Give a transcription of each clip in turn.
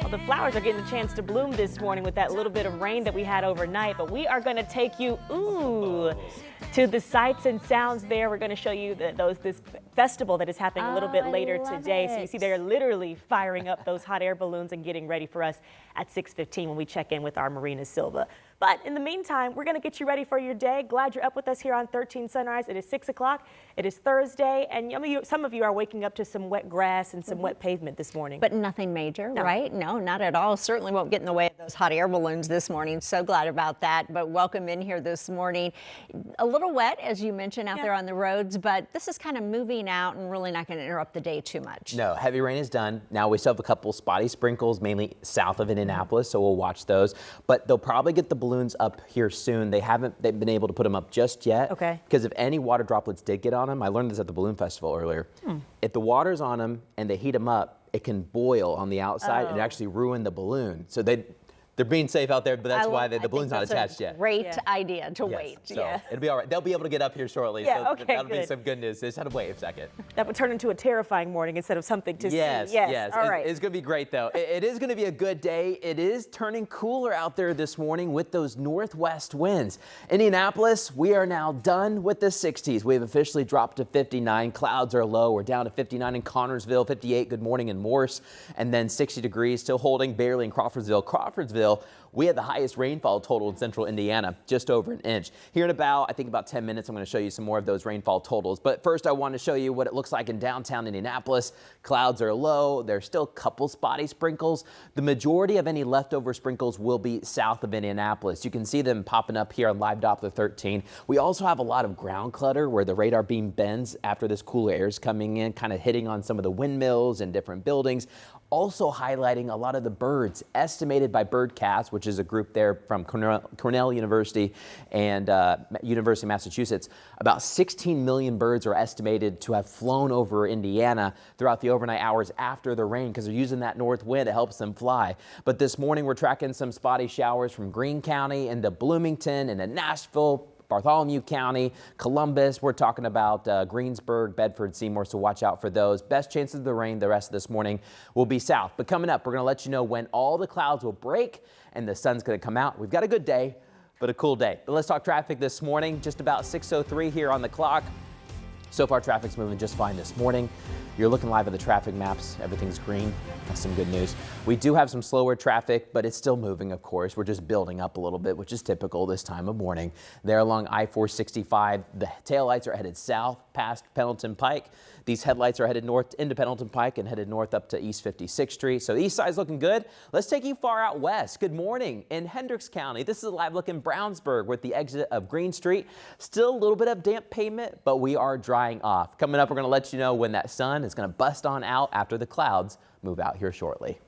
Well, the flowers are getting the chance to bloom this morning with that little bit of rain that we had overnight, but we are going to take you, to the sights and sounds there. We're going to show you this festival that is happening a little bit later today. So you see they're literally firing up those hot air balloons and getting ready for us at 6:15 when we check in with our Marina Silva. But in the meantime, we're going to get you ready for your day. Glad you're up with us here on 13 Sunrise. It is 6 o'clock. It is Thursday, and some of you are waking up to some wet grass and some wet pavement this morning. But nothing major, right? No, not at all. Certainly won't get in the way of those hot air balloons this morning. So glad about that. But welcome in here this morning. A little wet, as you mentioned, out there on the roads, but this is kind of moving out and really not going to interrupt the day too much. No, heavy rain is done. Now we still have a couple spotty sprinkles, mainly south of Indianapolis, so we'll watch those. But they'll probably get the balloons up here soon. They've been able to put them up just yet. Okay. Because if any water droplets did get on them, I learned this at the balloon festival earlier. If the water's on them and they heat them up, it can boil on the outside and actually ruin the balloon. So they're being safe out there, but that's why the balloon's not attached yet. Great idea to wait. So it'll be all right. They'll be able to get up here shortly. Yeah, so okay, that'll be some good news. They just had to wait a second. That would turn into a terrifying morning instead of something to see. Yes. All right. It's going to be great, though. It is going to be a good day. It is turning cooler out there this morning with those northwest winds. Indianapolis, we are now done with the 60s. We have officially dropped to 59. Clouds are low. We're down to 59 in Connorsville, 58. Good morning in Morse, and then 60 degrees, still holding barely in Crawfordsville. Crawfordsville, we had the highest rainfall total in central Indiana, just over an inch. Here in about 10 minutes, I'm going to show you some more of those rainfall totals. But first, I want to show you what it looks like in downtown Indianapolis. Clouds are low. There's still a couple spotty sprinkles. The majority of any leftover sprinkles will be south of Indianapolis. You can see them popping up here on Live Doppler 13. We also have a lot of ground clutter where the radar beam bends after this cooler air is coming in, kind of hitting on some of the windmills and different buildings. Also highlighting a lot of the birds, estimated by Birdcast, which is a group there from Cornell University and University of Massachusetts. About 16 million birds are estimated to have flown over Indiana throughout the overnight hours after the rain because they're using that north wind. It helps them fly. But this morning we're tracking some spotty showers from Greene County into Bloomington into Nashville, Bartholomew County, Columbus. We're talking about Greensburg, Bedford, Seymour, so watch out for those. Best chances of the rain the rest of this morning will be south. But coming up, we're going to let you know when all the clouds will break and the sun's going to come out. We've got a good day, but a cool day. But let's talk traffic this morning. Just about 6:03 here on the clock. So far, traffic's moving just fine this morning. You're looking live at the traffic maps. Everything's green. That's some good news. We do have some slower traffic, but it's still moving, of course. We're just building up a little bit, which is typical this time of morning. There along I-465, the taillights are headed south past Pendleton Pike. These headlights are headed north into Pendleton Pike and headed north up to East 56th Street. So the east side's looking good. Let's take you far out west. Good morning in Hendricks County. This is a live look in Brownsburg with the exit of Green Street. Still a little bit of damp pavement, but we are drying off. Coming up, we're going to let you know when that sun is going to bust on out after the clouds move out here shortly.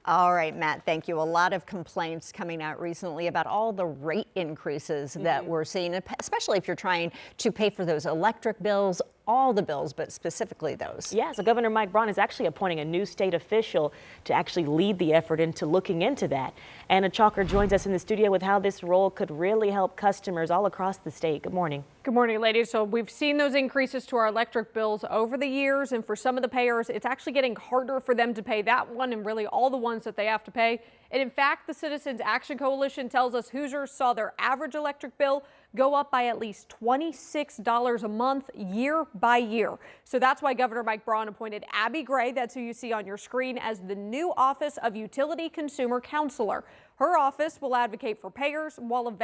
All right, Matt, thank you. A lot of complaints coming out recently about all the rate increases that we're seeing, especially if you're trying to pay for those electric bills, all the bills, but specifically those. Yeah, so Governor Mike Braun is actually appointing a new state official to actually lead the effort into looking into that. Anna Chalker joins us in the studio with how this role could really help customers all across the state. Good morning. Good morning, ladies. So we've seen those increases to our electric bills over the years, and for some of the payers, it's actually getting harder for them to pay that one and really all the ones that they have to pay. And in fact, the Citizens Action Coalition tells us Hoosiers saw their average electric bill go up by at least $26 a month year by year. So that's why Governor Mike Braun appointed Abby Gray, that's who you see on your screen, as the new Office of Utility Consumer Counselor. Her office will advocate for payers while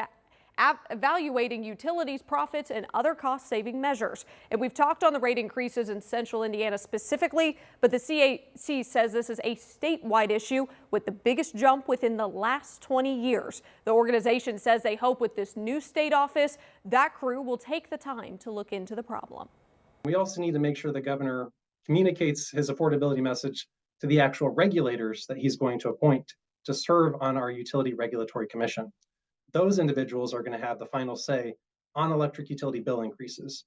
evaluating utilities, profits, and other cost-saving measures. And we've talked on the rate increases in central Indiana specifically, but the CAC says this is a statewide issue with the biggest jump within the last 20 years. The organization says they hope with this new state office, that crew will take the time to look into the problem. We also need to make sure the governor communicates his affordability message to the actual regulators that he's going to appoint to serve on our Utility Regulatory Commission. Those individuals are going to have the final say on electric utility bill increases.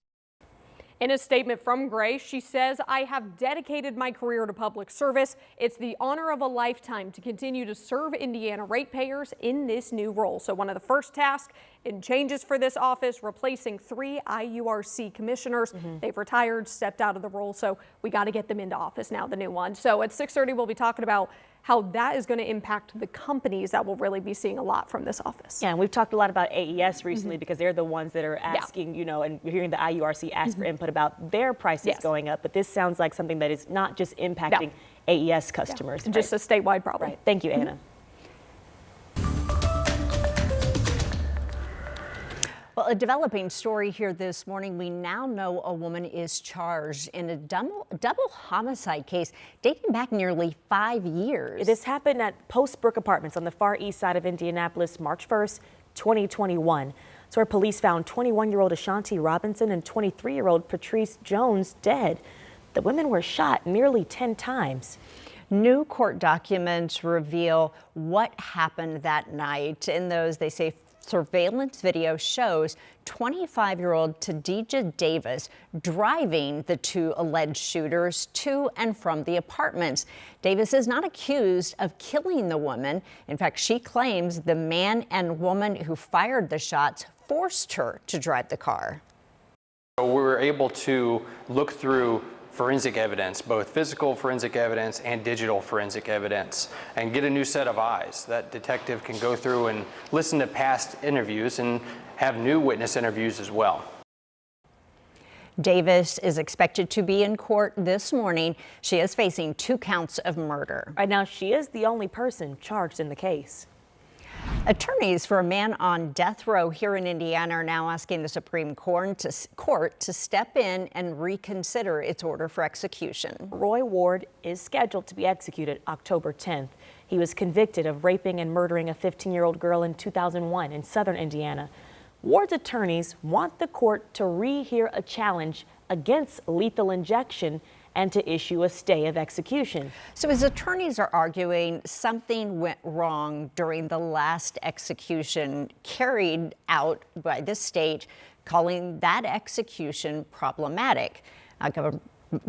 In a statement from Gray, she says, "I have dedicated my career to public service. It's the honor of a lifetime to continue to serve Indiana ratepayers in this new role." So one of the first tasks in changes for this office, replacing 3 IURC commissioners. They've retired, stepped out of the role, so we got to get them into office now, the new one. So at 6:30, we'll be talking about how that is going to impact the companies that will really be seeing a lot from this office. Yeah, and we've talked a lot about AES recently because they're the ones that are asking, and you're hearing the IURC ask for input about their prices going up. But this sounds like something that is not just impacting AES customers. Just a statewide problem. Right. Thank you, Anna. Well, a developing story here this morning. We now know a woman is charged in a double homicide case dating back nearly 5 years. This happened at Post Brook Apartments on the far east side of Indianapolis, March 1st, 2021. So where police found 21-year-old Ashanti Robinson and 23-year-old Patrice Jones dead. The women were shot nearly 10 times. New court documents reveal what happened that night. In those, they say surveillance video shows 25-year-old Tadija Davis driving the 2 alleged shooters to and from the apartments. Davis is not accused of killing the woman. In fact, she claims the man and woman who fired the shots forced her to drive the car. We were able to look through forensic evidence, both physical forensic evidence and digital forensic evidence, and get a new set of eyes. That detective can go through and listen to past interviews and have new witness interviews as well. Davis is expected to be in court this morning. She is facing 2 counts of murder. Right now, she is the only person charged in the case. Attorneys for a man on death row here in Indiana are now asking the Supreme Court to step in and reconsider its order for execution. Roy Ward is scheduled to be executed October 10th. He was convicted of raping and murdering a 15-year-old girl in 2001 in southern Indiana. Ward's attorneys want the court to rehear a challenge against lethal injection and to issue a stay of execution. So his attorneys are arguing something went wrong during the last execution carried out by the state, calling that execution problematic.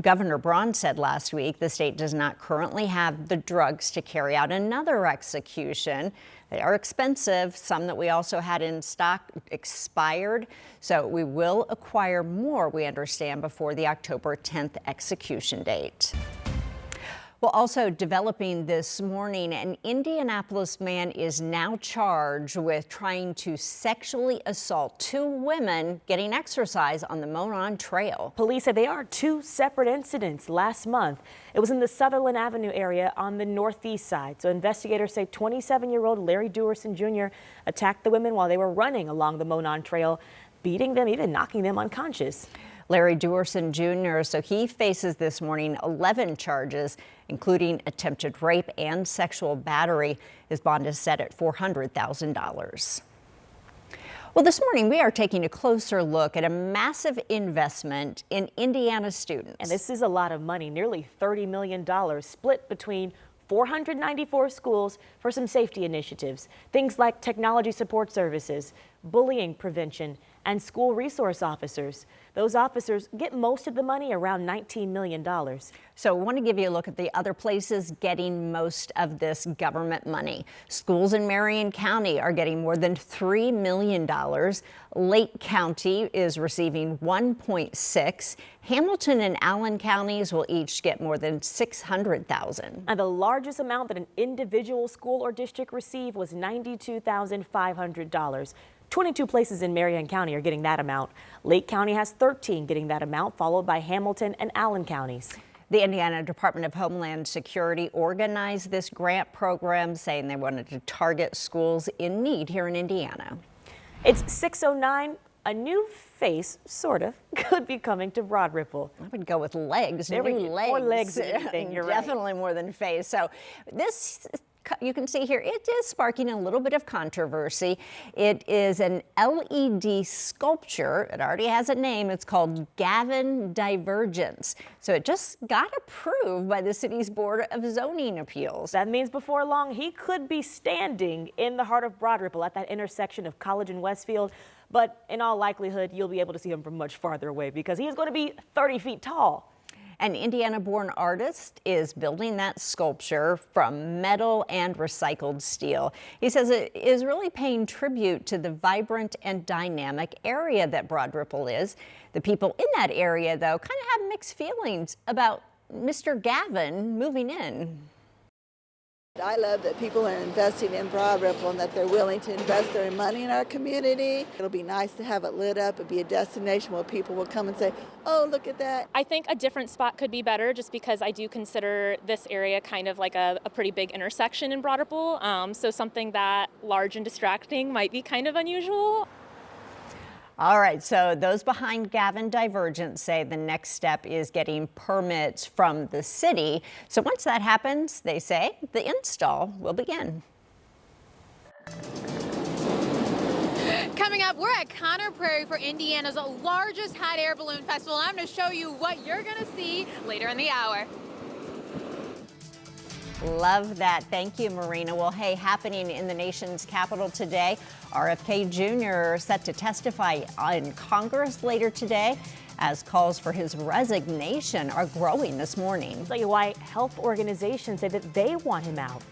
Governor Braun said last week the state does not currently have the drugs to carry out another execution. They are expensive. Some that we also had in stock expired. So we will acquire more, we understand, before the October 10th execution date. Well, also developing this morning, an Indianapolis man is now charged with trying to sexually assault 2 women getting exercise on the Monon Trail. Police say they are 2 separate incidents last month. It was in the Sutherland Avenue area on the northeast side. So investigators say 27-year-old Larry Dewerson Jr. attacked the women while they were running along the Monon Trail, beating them, even knocking them unconscious. Larry Dewerson Jr., so he faces this morning 11 charges, including attempted rape and sexual battery. His bond is set at $400,000. Well, this morning we are taking a closer look at a massive investment in Indiana students. And this is a lot of money, nearly $30 million split between 494 schools for some safety initiatives, things like technology support services, bullying prevention, and school resource officers. Those officers get most of the money, around $19 million. So I want to give you a look at the other places getting most of this government money. Schools in Marion County are getting more than $3 million. Lake County is receiving $1.6. Hamilton and Allen counties will each get more than $600,000. And the largest amount that an individual school or district received was $92,500. 22 places in Marion County are getting that amount. Lake County has 13 getting that amount, followed by Hamilton and Allen counties. The Indiana Department of Homeland Security organized this grant program, saying they wanted to target schools in need here in Indiana. It's 6:09. A new face, sort of, could be coming to Broad Ripple. I would go with legs. There we New go. legs. More legs than anything, you're right. Definitely more than face. So this, you can see here, it is sparking a little bit of controversy. It is an LED sculpture. It already has a name. It's called Gavin Divergence. So it just got approved by the city's Board of Zoning Appeals. That means before long, he could be standing in the heart of Broad Ripple at that intersection of College and Westfield. But in all likelihood, you'll be able to see him from much farther away because he is going to be 30 feet tall. An Indiana-born artist is building that sculpture from metal and recycled steel. He says it is really paying tribute to the vibrant and dynamic area that Broad Ripple is. The people in that area, though, kind of have mixed feelings about Mr. Gavin moving in. I love that people are investing in Broad Ripple and that they're willing to invest their money in our community. It'll be nice to have it lit up and be a destination where people will come and say, oh, look at that. I think a different spot could be better just because I do consider this area kind of like a pretty big intersection in Broad Ripple. So something that large and distracting might be kind of unusual. All right, so those behind Gavin Divergent say the next step is getting permits from the city. So once that happens, they say the install will begin. Coming up, we're at Conner Prairie for Indiana's largest hot air balloon festival. I'm going to show you what you're going to see later in the hour. Love that. Thank you, Marina. Well, hey, happening in the nation's capital today, RFK Jr. set to testify in Congress later today as calls for his resignation are growing this morning. I'll tell you why health organizations say that they want him out.